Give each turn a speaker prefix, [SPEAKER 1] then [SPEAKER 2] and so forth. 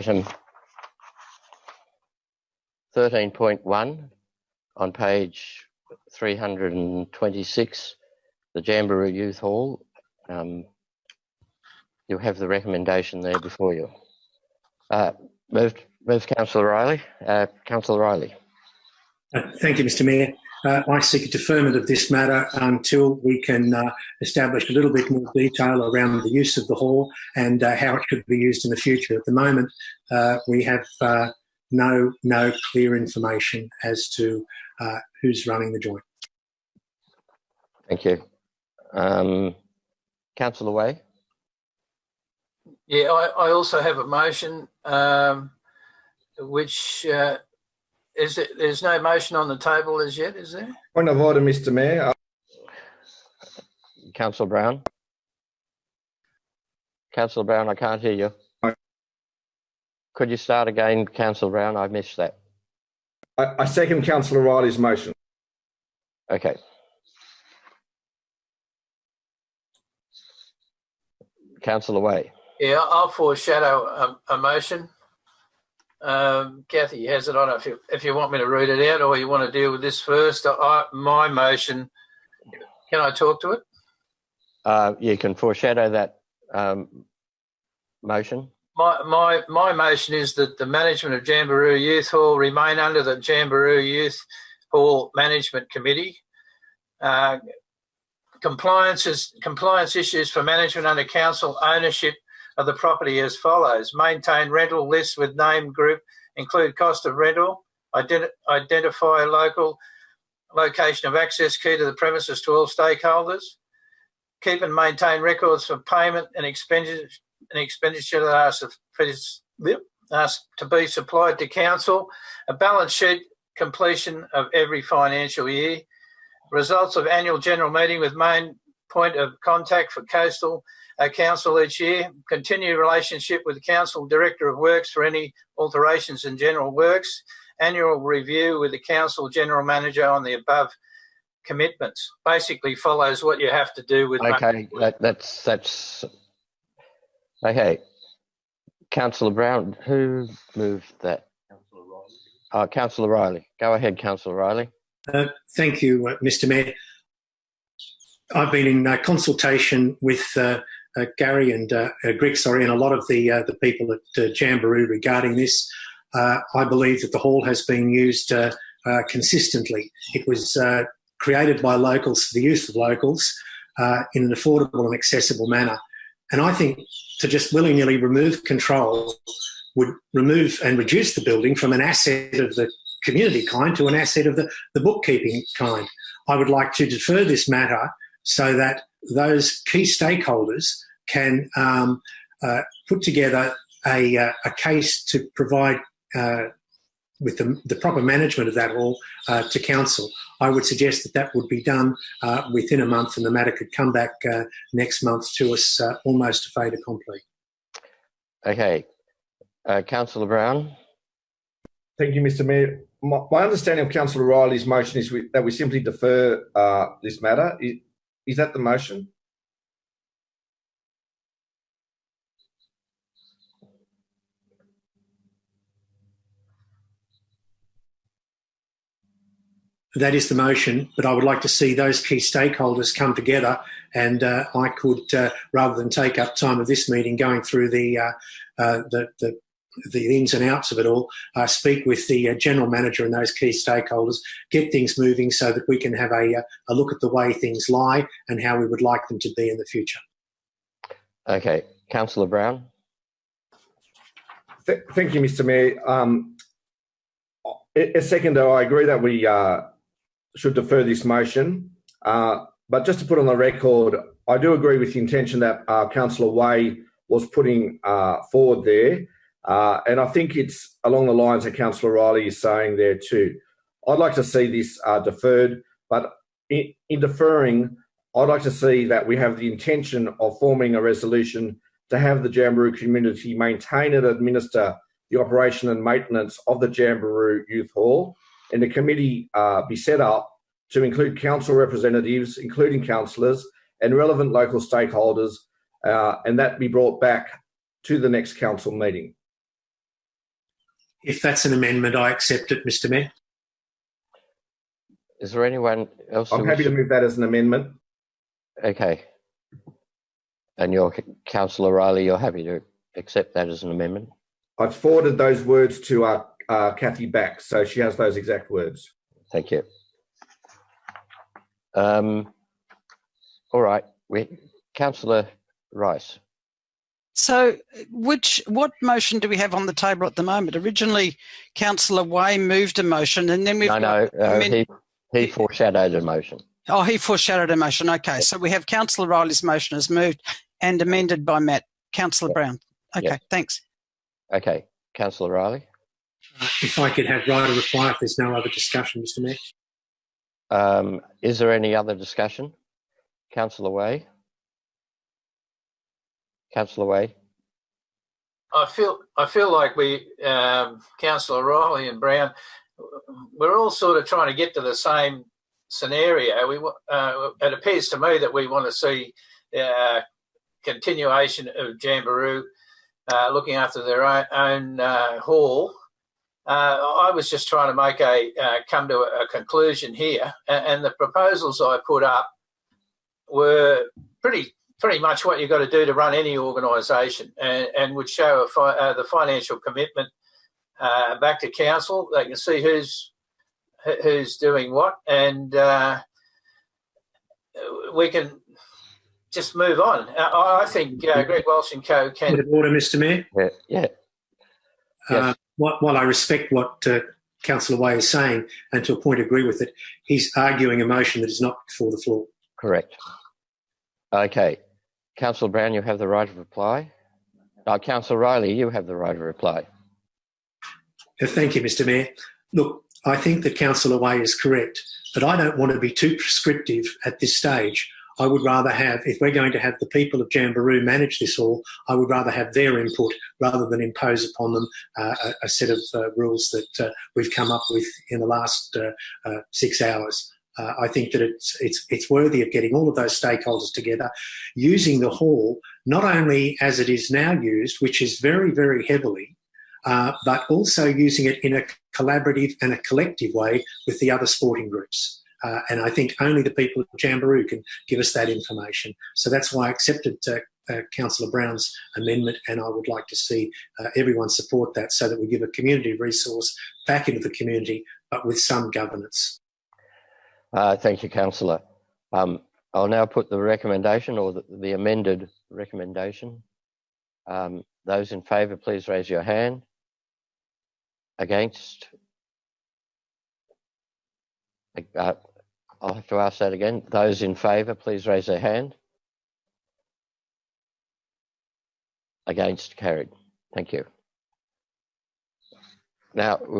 [SPEAKER 1] Item 13.1 on page 326, the Jamberoo Youth Hall. You have the recommendation there before you. Moved Councillor Riley. Councillor Riley.
[SPEAKER 2] Thank you, Mr Mayor. I seek a deferment of this matter until we can establish a little bit more detail around the use of the hall and how it should be used in the future. At the moment, we have no clear information as to who's running the joint.
[SPEAKER 1] Thank you. Councillor Way.
[SPEAKER 3] Yeah, I also have a motion, which there's no motion on the table as yet, is there?
[SPEAKER 4] Point of order, Mr Mayor.
[SPEAKER 1] Councillor Brown. Councillor Brown, I can't hear you. Could you start again, Councillor Brown? I missed that.
[SPEAKER 4] I second Councillor Riley's motion.
[SPEAKER 1] Okay. Councillor Way.
[SPEAKER 3] Yeah, I'll foreshadow a motion. Kathy has it on if you want me to read it out or you want to deal with this first. My motion, can I talk to it?
[SPEAKER 1] You can foreshadow that motion.
[SPEAKER 3] My motion is that the management of Jamberoo Youth Hall remain under the Jamberoo Youth Hall Management Committee. Compliance issues for management under council ownership of the property as follows: maintain rental lists with name group, include cost of rental, identify local location of access key to the premises to all stakeholders, keep and maintain records for payment and expenditure that are to be supplied to council, a balance sheet completion of every financial year, results of annual general meeting with main point of contact for coastal council each year, continue relationship with the council director of works for any alterations in general works, annual review with the council general manager on the above commitments. Basically follows what you have to do with.
[SPEAKER 1] Okay, that's okay. Councillor Brown, who moved that? Councillor Riley. Councillor Riley. Go ahead, Councillor Riley.
[SPEAKER 2] Thank you, Mr Mayor. I've been in consultation with Gary and Greg, and a lot of the people at Jamberoo regarding this. I believe that the hall has been used consistently. It was created by locals for the use of locals in an affordable and accessible manner. And I think to just willy-nilly remove control would remove and reduce the building from an asset of the community kind to an asset of the bookkeeping kind. I would like to defer this matter so that those key stakeholders can put together a case to provide with the proper management of that hall to council. I would suggest that would be done within a month, and the matter could come back next month to us almost a fait accompli.
[SPEAKER 1] Okay. Councillor Brown.
[SPEAKER 4] Thank you, Mr Mayor. My understanding of Councillor Riley's motion is that we simply defer this matter. Is that the motion?
[SPEAKER 2] That is the motion, but I would like to see those key stakeholders come together, and I could, rather than take up time of this meeting going through the ins and outs of it all, speak with the general manager and those key stakeholders, get things moving so that we can have a look at the way things lie and how we would like them to be in the future.
[SPEAKER 1] Okay. Councillor Brown.
[SPEAKER 4] Thank you, Mr Mayor. A second, I agree that we should defer this motion, but just to put on the record, I do agree with the intention that Councillor Way was putting forward there. And I think it's along the lines that Councillor Riley is saying there too. I'd like to see this deferred, but in deferring, I'd like to see that we have the intention of forming a resolution to have the Jamberoo community maintain and administer the operation and maintenance of the Jamberoo Youth Hall, and the committee be set up to include council representatives, including councillors and relevant local stakeholders, and that be brought back to the next council meeting.
[SPEAKER 2] If that's an amendment, I accept it, Mr Mayor.
[SPEAKER 1] Is there anyone else?
[SPEAKER 4] I'm happy to move that as an amendment.
[SPEAKER 1] Okay. And you're, Councillor Riley, you're happy to accept that as an amendment?
[SPEAKER 4] I've forwarded those words to Kathy back, so she has those exact words.
[SPEAKER 1] Thank you. All right. Councillor Rice.
[SPEAKER 5] So what motion do we have on the table at the moment? Originally, Councillor Way moved a motion, and then we've
[SPEAKER 1] he foreshadowed a motion.
[SPEAKER 5] Oh, he foreshadowed a motion. Okay, so we have Councillor Riley's motion as moved and amended by Matt. Councillor Brown. Okay, thanks.
[SPEAKER 1] Okay, Councillor Riley.
[SPEAKER 2] If I could have right of reply if there's no other discussion, Mr Mayor.
[SPEAKER 1] Is there any other discussion? Councillor Way. Councillor Way.
[SPEAKER 3] I feel like we, Councillor Riley and Brown, we're all sort of trying to get to the same scenario. It appears to me that we want to see continuation of Jamberoo looking after their own hall. I was just trying to come to a conclusion here, and the proposals I put up were pretty much what you've got to do to run any organisation, and would show the financial commitment back to council. They can see who's doing what, and we can just move on. I think Greg Walsh and Co can.
[SPEAKER 2] Point of order, Mr Mayor.
[SPEAKER 1] Yeah. Yes.
[SPEAKER 2] While I respect what Councillor Way is saying, and to a point agree with it, he's arguing a motion that is not before the floor.
[SPEAKER 1] Correct. Okay. Councillor Brown, you have the right of reply. Councillor Riley, you have the right of reply.
[SPEAKER 2] Thank you, Mr Mayor. Look, I think that Councillor Way is correct, but I don't want to be too prescriptive at this stage. I would rather have, if we're going to have the people of Jamberoo manage this all, I would rather have their input rather than impose upon them a set of rules that we've come up with in the last 6 hours. I think that it's worthy of getting all of those stakeholders together, using the hall not only as it is now used, which is very, very heavily, but also using it in a collaborative and a collective way with the other sporting groups. And I think only the people of Jamberoo can give us that information. So that's why I accepted Councillor Brown's amendment, and I would like to see everyone support that so that we give a community resource back into the community, but with some governance.
[SPEAKER 1] Thank you, Councillor. I'll now put the recommendation, or the amended recommendation. Those in favour, please raise your hand. Against? I'll have to ask that again. Those in favour, please raise their hand. Against? Carried. Thank you. Now we'll